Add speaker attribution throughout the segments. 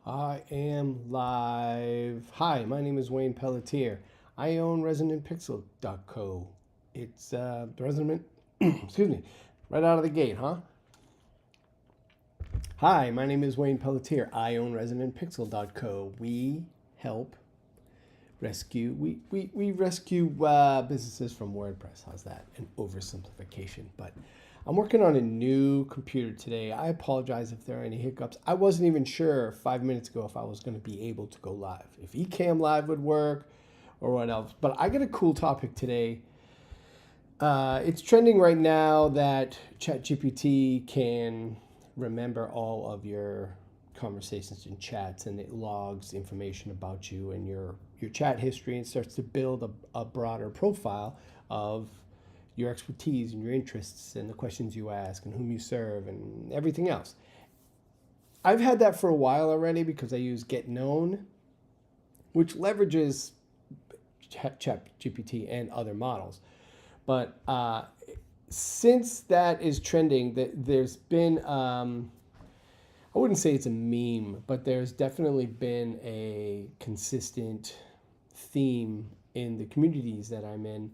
Speaker 1: I am live. Hi, my name is Wayne Pelletier. I own ResonantPixel.co. It's Resonant, excuse me, right out of the gate, huh? Hi, my name is Wayne Pelletier. I own ResonantPixel.co. We help rescue, we rescue businesses from WordPress. How's that? An oversimplification, but I'm working on a new computer today. I apologize if there are any hiccups. I wasn't even sure 5 minutes ago if I was going to be able to go live, if Ecamm Live would work or what else. But I got a cool topic today. It's trending right now that ChatGPT can remember all of your conversations and chats, and it logs information about you and your chat history and starts to build a broader profile of your expertise and your interests and the questions you ask and whom you serve and everything else. I've had that for a while already because I use Get Known, which leverages ChatGPT and other models. But since that is trending, there's been, I wouldn't say it's a meme, but there's definitely been a consistent theme in the communities that I'm in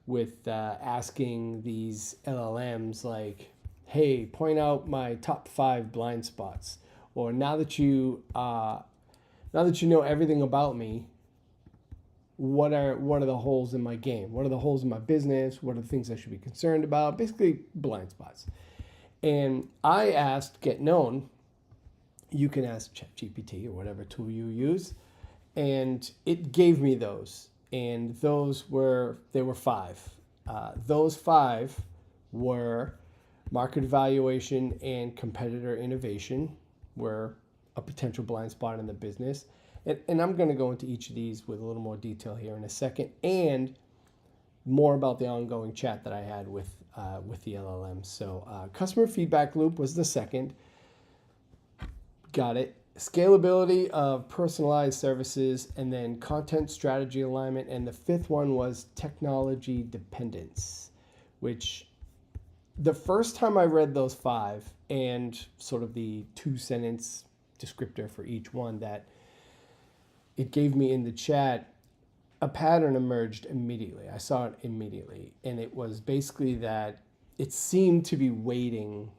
Speaker 1: with asking these LLMs like, "Hey, point out my top 5 blind spots," or now that you know everything about me, what are the holes in my game? What are the holes in my business? What are the things I should be concerned about? Basically, blind spots. And I asked Get Known. You can ask ChatGPT or whatever tool you use, and it gave me those. And there were 5. Those 5 were market evaluation and competitor innovation, were a potential blind spot in the business. And I'm going to go into each of these with a little more detail here in a second, and more about the ongoing chat that I had with the LLM. So customer feedback loop was the second. Got it. Scalability of personalized services, and then content strategy alignment. And the 5th one was technology dependence, which the first time I read those 5 and sort of the 2-sentence descriptor for each one that it gave me in the chat, a pattern emerged immediately. I saw it immediately. And it was basically that it seemed to be waiting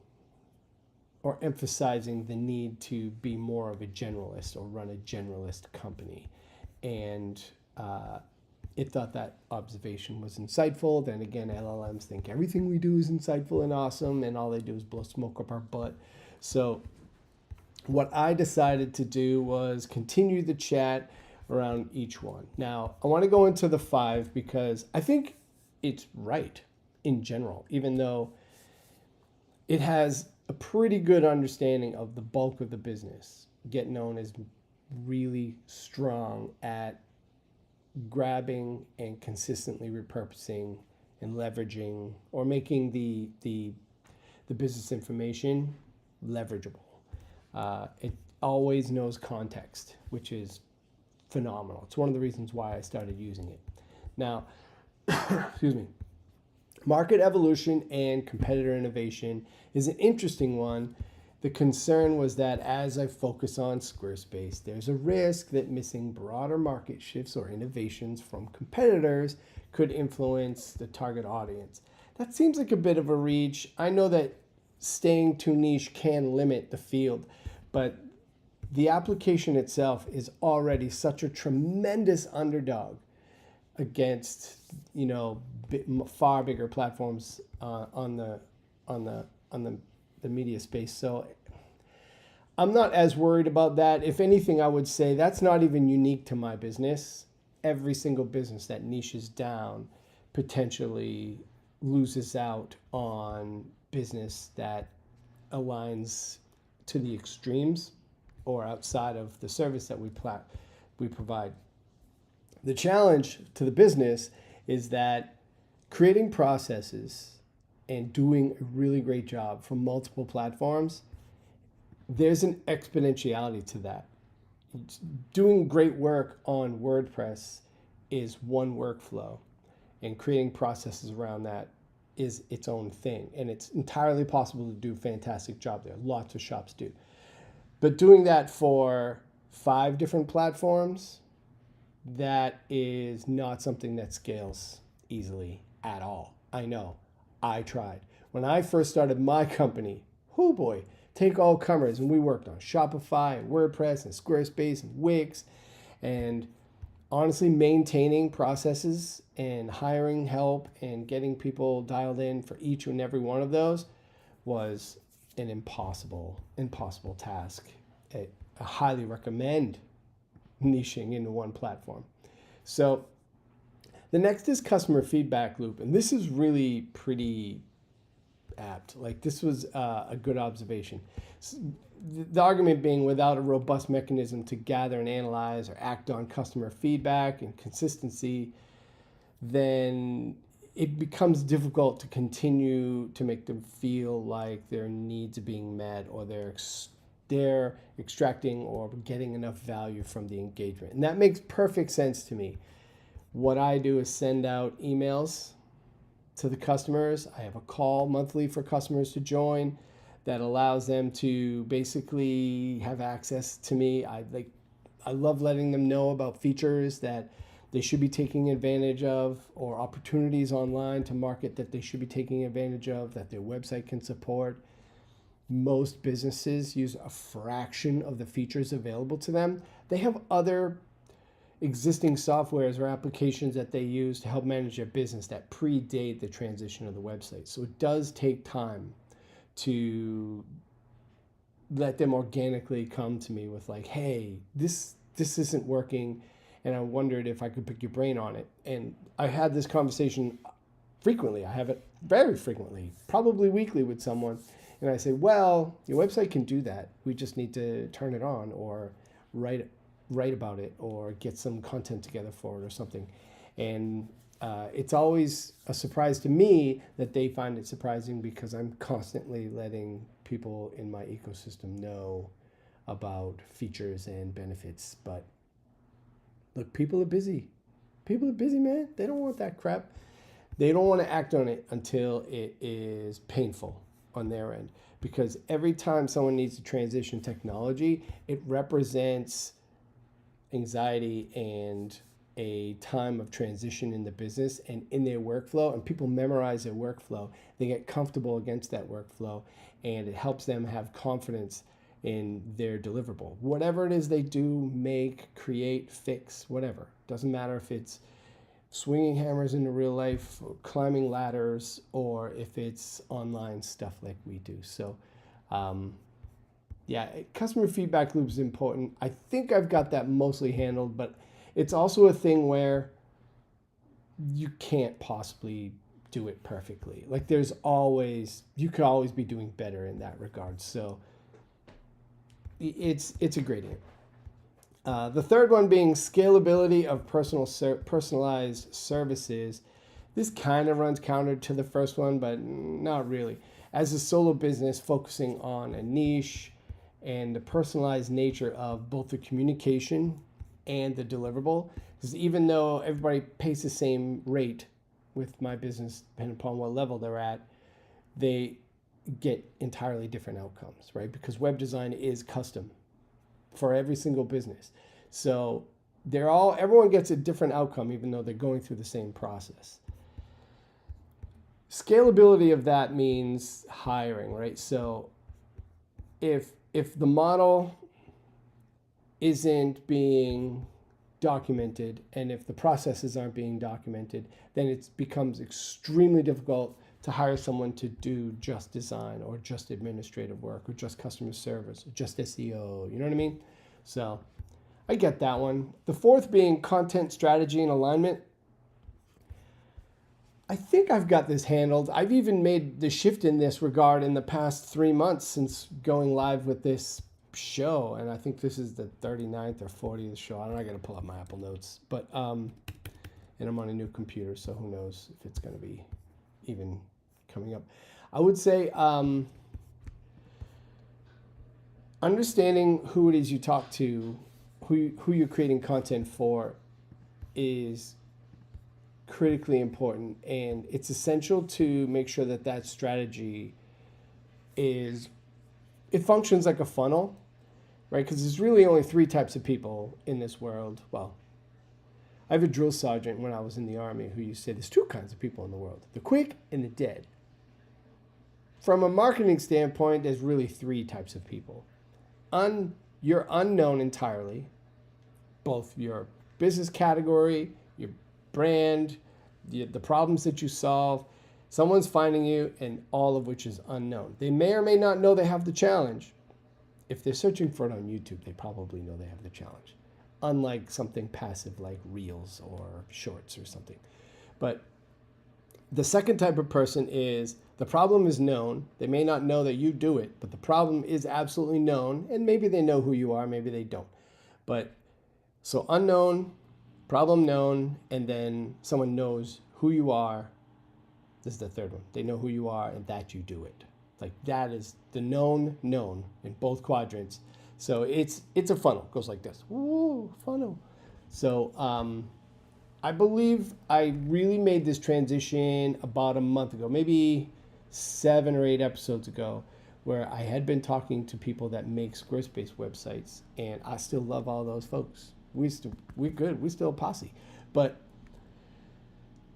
Speaker 1: or emphasizing the need to be more of a generalist or run a generalist company. And it thought that observation was insightful. Then again, LLMs think everything we do is insightful and awesome, and all they do is blow smoke up our butt. So what I decided to do was continue the chat around each one. Now, I want to go into the 5 because I think it's right in general, even though it has a pretty good understanding of the bulk of the business. Get Known is really strong at grabbing and consistently repurposing and leveraging or making the business information leverageable. It always knows context, which is phenomenal. It's one of the reasons why I started using it. Now, excuse me. Market evolution and competitor innovation is an interesting one. The concern was that as I focus on Squarespace, there's a risk that missing broader market shifts or innovations from competitors could influence the target audience. That seems like a bit of a reach. I know that staying too niche can limit the field, but the application itself is already such a tremendous underdog against, far bigger platforms on the media space. So I'm not as worried about that. If anything, I would say that's not even unique to my business. Every single business that niches down potentially loses out on business that aligns to the extremes or outside of the service that we provide. The challenge to the business is that creating processes and doing a really great job from multiple platforms, there's an exponentiality to that. Doing great work on WordPress is one workflow, and creating processes around that is its own thing. And it's entirely possible to do a fantastic job there. Lots of shops do. But doing that for 5 different platforms, that is not something that scales easily at all. I know. I tried. When I first started my company, oh boy, take all comers, and we worked on Shopify and WordPress and Squarespace and Wix, and honestly, maintaining processes and hiring help and getting people dialed in for each and every one of those was an impossible task. I highly recommend niching into one platform. So the next is customer feedback loop, and this is really pretty apt. Like, this was a good observation. The argument being, without a robust mechanism to gather and analyze or act on customer feedback and consistency, then it becomes difficult to continue to make them feel like their needs are being met, or they're extracting or getting enough value from the engagement. And that makes perfect sense to me. What I do is send out emails to the customers. I have a call monthly for customers to join that allows them to basically have access to me. I love letting them know about features that they should be taking advantage of, or opportunities online to market that they should be taking advantage of, that their website can support. Most businesses use a fraction of the features available to them. They have other existing softwares or applications that they use to help manage their business that predate the transition of the website. So it does take time to let them organically come to me with, like, hey, this isn't working, and I wondered if I could pick your brain on it. And I had this conversation frequently. I have it very frequently, probably weekly, with someone. And I say, well, your website can do that. We just need to turn it on, or write about it, or get some content together for it or something. And it's always a surprise to me that they find it surprising, because I'm constantly letting people in my ecosystem know about features and benefits. But look, people are busy. People are busy, man. They don't want that crap. They don't want to act on it until it is painful on their end, because every time someone needs to transition technology, it represents anxiety and a time of transition in the business and in their workflow, and people memorize their workflow. They get comfortable against that workflow, and it helps them have confidence in their deliverable. Whatever it is they do, make, create, fix, whatever. Doesn't matter if it's swinging hammers in real life, or climbing ladders, or if it's online stuff like we do. So yeah, customer feedback loop is important. I think I've got that mostly handled, but it's also a thing where you can't possibly do it perfectly. Like, you could always be doing better in that regard. So it's a gradient. The third one being scalability of personalized services. This kind of runs counter to the first one, but not really. As a solo business focusing on a niche and the personalized nature of both the communication and the deliverable, because even though everybody pays the same rate with my business, depending upon what level they're at, they get entirely different outcomes, right? Because web design is custom for every single business. So everyone gets a different outcome, even though they're going through the same process. Scalability of that means hiring, right? So if the model isn't being documented, and if the processes aren't being documented, then it becomes extremely difficult to hire someone to do just design, or just administrative work, or just customer service, or just SEO. You know what I mean? So I get that one. The fourth being content strategy and alignment. I think I've got this handled. I've even made the shift in this regard in the past 3 months since going live with this show. And I think this is the 39th or 40th show. I got to pull up my Apple Notes. But and I'm on a new computer, so who knows if it's going to be even coming up. I would say understanding who it is you talk to, who you're creating content for, is critically important, and it's essential to make sure that strategy functions like a funnel, right? Because there's really only three types of people in this world. Well, I have a drill sergeant when I was in the Army who used to say there's two kinds of people in the world, the quick and the dead. From a marketing standpoint, there's really three types of people. You're unknown entirely, both your business category, your brand, the problems that you solve. Someone's finding you, and all of which is unknown. They may or may not know they have the challenge. If they're searching for it on YouTube, they probably know they have the challenge. Unlike something passive like Reels or Shorts or something. But the second type of person is the problem is known. They may not know that you do it, but the problem is absolutely known, and maybe they know who you are, maybe they don't. But so unknown, problem known, and then someone knows who you are. This is the third one. They know who you are and that you do it. Like that is the known in both quadrants. So it's a funnel. It goes like this. Ooh, funnel. So I believe I really made this transition about a month ago, maybe 7 or 8 episodes ago, where I had been talking to people that make Squarespace websites, and I still love all those folks. We're good. We're still a posse. But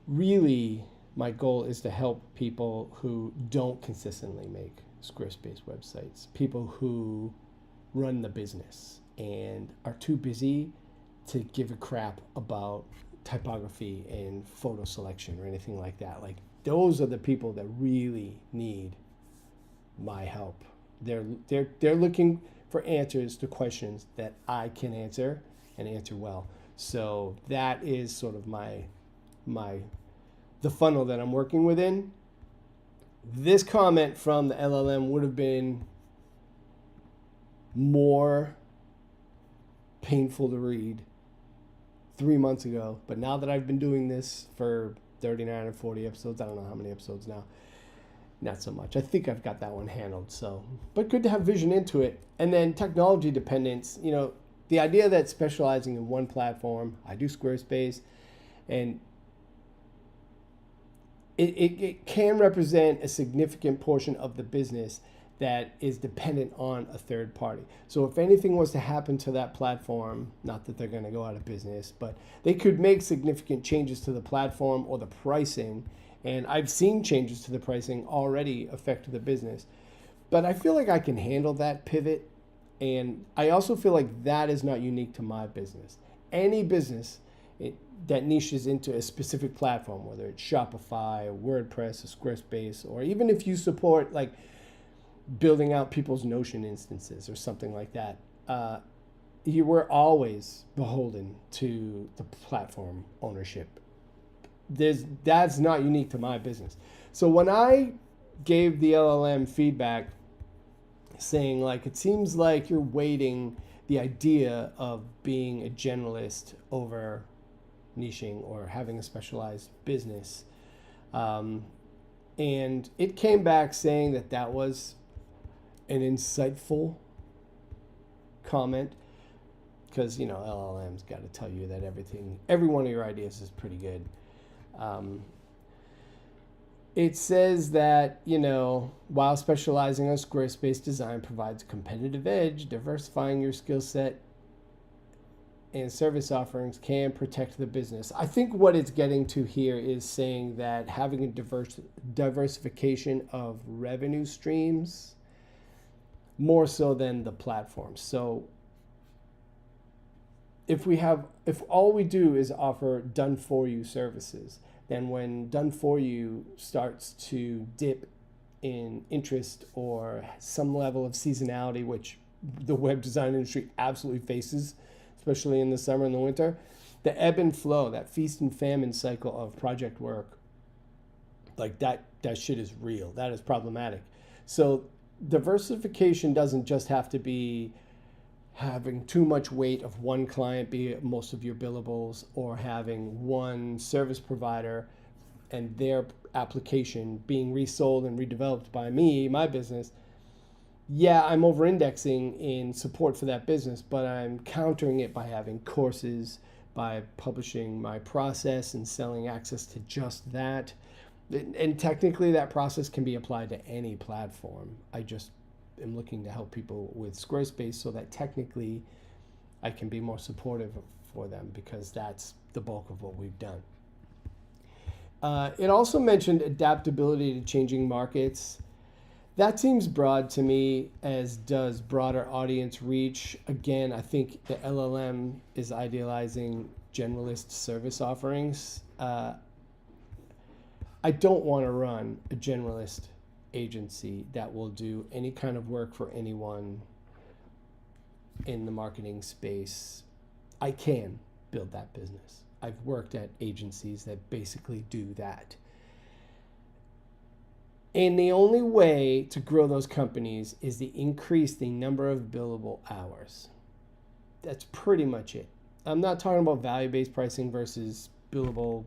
Speaker 1: really, my goal is to help people who don't consistently make Squarespace websites, people who run the business and are too busy to give a crap about typography and photo selection or anything like that. Like those are the people that really need my help. They're looking for answers to questions that I can answer and answer well. So that is sort of the funnel that I'm working within. This comment from the LLM would have been more painful to read 3 months ago, but now that I've been doing this for 39 or 40 episodes, I don't know how many episodes now, not so much. I think I've got that one handled. So, but good to have vision into it. And then technology dependence, the idea that specializing in one platform, I do Squarespace, and it can represent a significant portion of the business that is dependent on a third party. So if anything was to happen to that platform, not that they're going to go out of business, but they could make significant changes to the platform or the pricing. And I've seen changes to the pricing already affect the business. But I feel like I can handle that pivot. And I also feel like that is not unique to my business. Any business that niches into a specific platform, whether it's Shopify, or WordPress, or Squarespace, or even if you support like building out people's Notion instances or something like that, you were always beholden to the platform ownership. That's not unique to my business. So when I gave the LLM feedback saying like, it seems like you're weighting the idea of being a generalist over niching or having a specialized business. And it came back saying that was an insightful comment, because LLM's got to tell you that every one of your ideas is pretty good. It says that while specializing on Squarespace design provides a competitive edge, diversifying your skill set and service offerings can protect the business. I think what it's getting to here is saying that having a diversification of revenue streams more so than the platform. So if all we do is offer done for you services, then when done for you starts to dip in interest or some level of seasonality, which the web design industry absolutely faces, especially in the summer and the winter, the ebb and flow, that feast and famine cycle of project work, like that shit is real. That is problematic. So diversification doesn't just have to be having too much weight of one client be most of your billables, or having one service provider and their application being resold and redeveloped by me, my business. Yeah, I'm over-indexing in support for that business, but I'm countering it by having courses, by publishing my process and selling access to just that. And technically that process can be applied to any platform. I just am looking to help people with Squarespace so that technically I can be more supportive for them, because that's the bulk of what we've done. It also mentioned adaptability to changing markets. That seems broad to me, as does broader audience reach. Again, I think the LLM is idealizing generalist service offerings. I don't want to run a generalist agency that will do any kind of work for anyone in the marketing space. I can build that business. I've worked at agencies that basically do that. And the only way to grow those companies is to increase the number of billable hours. That's pretty much it. I'm not talking about value-based pricing versus billable,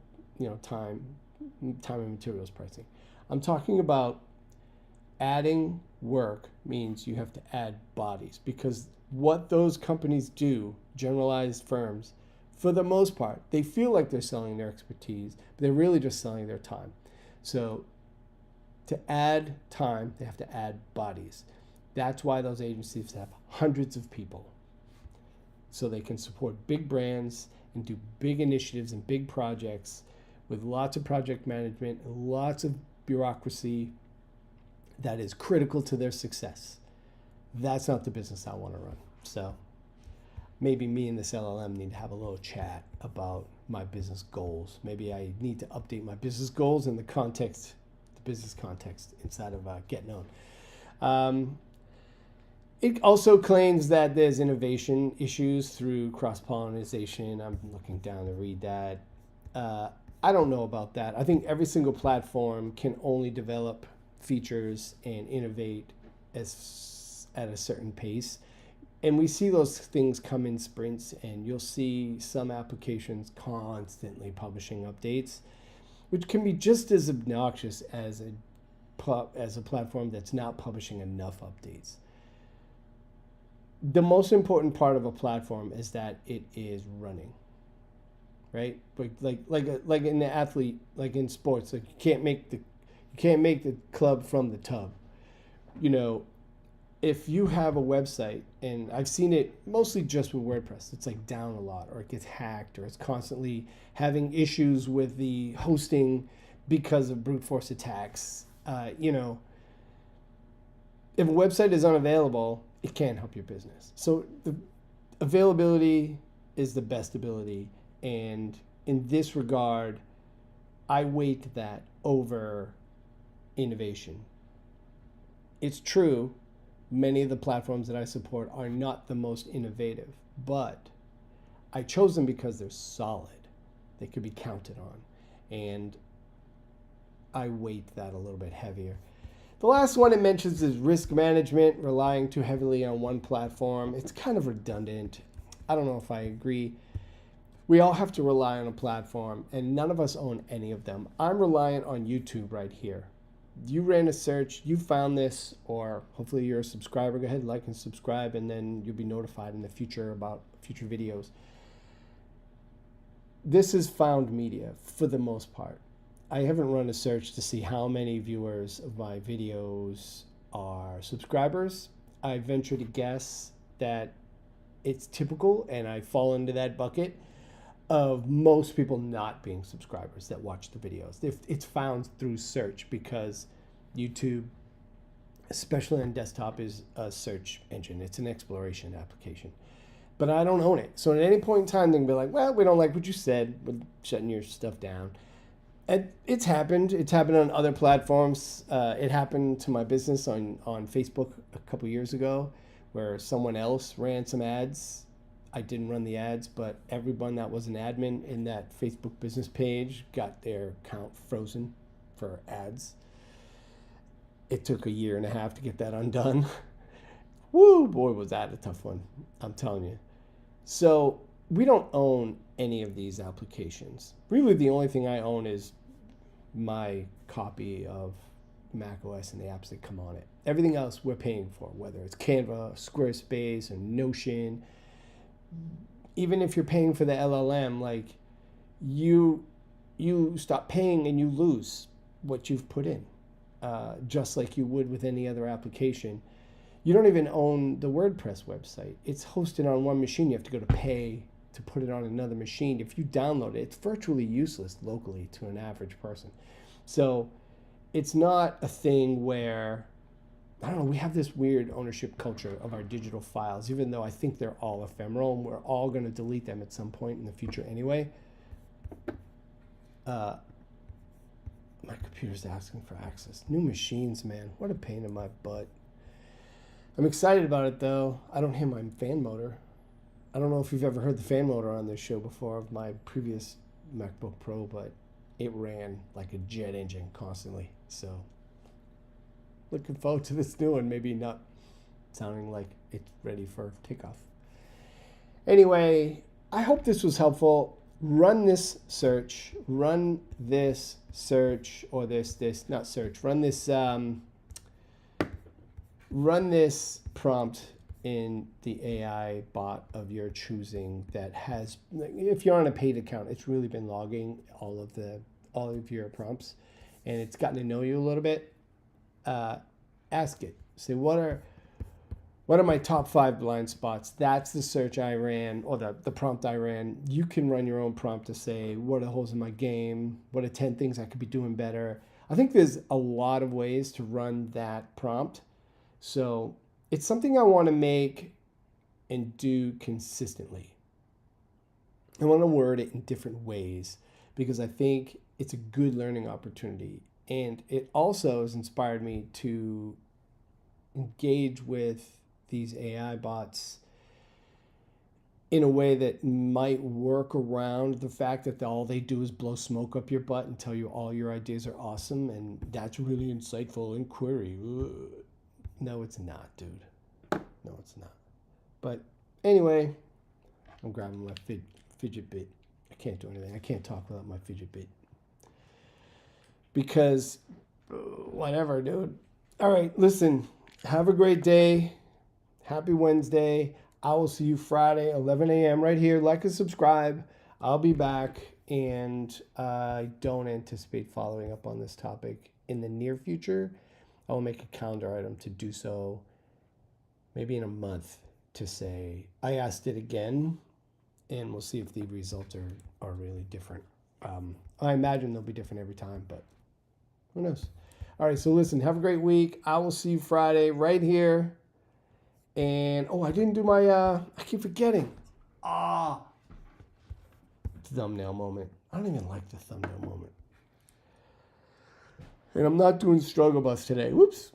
Speaker 1: time and materials pricing. I'm talking about adding work means you have to add bodies, because what those companies do, generalized firms, for the most part, they feel like they're selling their expertise, but they're really just selling their time. So to add time, they have to add bodies. That's why those agencies have hundreds of people, so they can support big brands and do big initiatives and big projects with lots of project management and lots of bureaucracy that is critical to their success. That's not the business I want to run. So maybe me and this LLM need to have a little chat about my business goals. Maybe I need to update my business goals in the business context inside of Get Known. It also claims that there's innovation issues through cross-pollination. I'm looking down to read that. I don't know about that. I think every single platform can only develop features and innovate at a certain pace. And we see those things come in sprints, and you'll see some applications constantly publishing updates, which can be just as obnoxious as a platform that's not publishing enough updates. The most important part of a platform is that it is running, right? Like in the athlete, like in sports, like you can't make the club from the tub. If you have a website, and I've seen it mostly just with WordPress, it's like down a lot, or it gets hacked, or it's constantly having issues with the hosting because of brute force attacks. If a website is unavailable, it can't help your business. So the availability is the best ability. And in this regard, I weight that over innovation. It's true, many of the platforms that I support are not the most innovative, but I chose them because they're solid. They could be counted on. And I weight that a little bit heavier. The last one it mentions is risk management, relying too heavily on one platform. It's kind of redundant. I don't know if I agree. We all have to rely on a platform, and none of us own any of them. I'm reliant on YouTube right here. You ran a search, you found this, or hopefully you're a subscriber. Go ahead, like and subscribe, and then you'll be notified in the future about future videos. This is found media for the most part. I haven't run a search to see how many viewers of my videos are subscribers. I venture to guess that it's typical, and I fall into that bucket of most people not being subscribers that watch the videos. It's found through search, because YouTube, especially on desktop, is a search engine. It's an exploration application. But I don't own it. So at any point in time, they can be like, well, we don't like what you said. We're shutting your stuff down. And it's happened. It's happened on other platforms. It happened to my business on Facebook a couple years ago, where someone else ran some ads. I didn't run the ads, but everyone that was an admin in that Facebook business page got their account frozen for ads. It took 1.5 years to get that undone. Woo, boy, was that a tough one. I'm telling you. So we don't own any of these applications. Really, the only thing I own is my copy of macOS and the apps that come on it. Everything else we're paying for, whether it's Canva, Squarespace, or Notion. Even if you're paying for the LLM, like you stop paying and you lose what you've put in, just like you would with any other application. You don't even own the WordPress website. It's hosted on one machine. You have to go to pay to put it on another machine. If you download it, it's virtually useless locally to an average person. So it's not a thing where, I don't know, we have this weird ownership culture of our digital files, even though I think they're all ephemeral and we're all going to delete them at some point in the future anyway. My computer's asking for access. New machines, man. What a pain in my butt. I'm excited about it, though. I don't hear my fan motor. I don't know if you've ever heard the fan motor on this show before of my previous MacBook Pro, but it ran like a jet engine constantly. So looking forward to this new one. Maybe not sounding like it's ready for takeoff. Anyway, I hope this was helpful. Run this search, or run this, run this prompt in the AI bot of your choosing that has, if you're on a paid account, it's really been logging all of your prompts, and it's gotten to know you a little bit. Ask it, say, what are my top 5 blind spots? That's the search I ran, or the prompt I ran. You can run your own prompt to say, what are the holes in my game? What are 10 things I could be doing better? I think there's a lot of ways to run that prompt. So it's something I want to make and do consistently. I want to word it in different ways because I think it's a good learning opportunity. And it also has inspired me to engage with these AI bots in a way that might work around the fact that all they do is blow smoke up your butt and tell you all your ideas are awesome and that's really insightful inquiry. No, it's not, dude. No, it's not. But anyway, I'm grabbing my fidget bit. I can't do anything. I can't talk without my fidget bit. Because whatever, dude. All right, listen. Have a great day. Happy Wednesday. I will see you Friday, 11 a.m. right here. Like and subscribe. I'll be back, and I don't anticipate following up on this topic in the near future. I will make a calendar item to do so maybe in a month to say, I asked it again, and we'll see if the results are really different. I imagine they'll be different every time, but who knows? All right, so listen, have a great week. I will see you Friday right here. And, I didn't do my, I keep forgetting. Thumbnail moment. I don't even like the thumbnail moment. And I'm not doing struggle bus today. Whoops.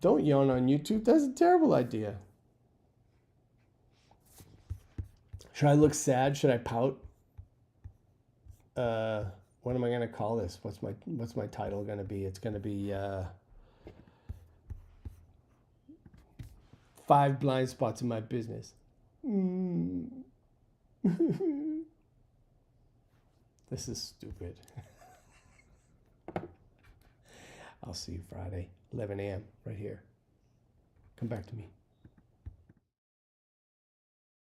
Speaker 1: Don't yawn on YouTube. That's a terrible idea. Should I look sad? Should I pout? What am I going to call this? What's my title going to be? It's going to be 5 blind spots in my business. This is stupid. I'll see you Friday, 11 a.m. right here. Come back to me.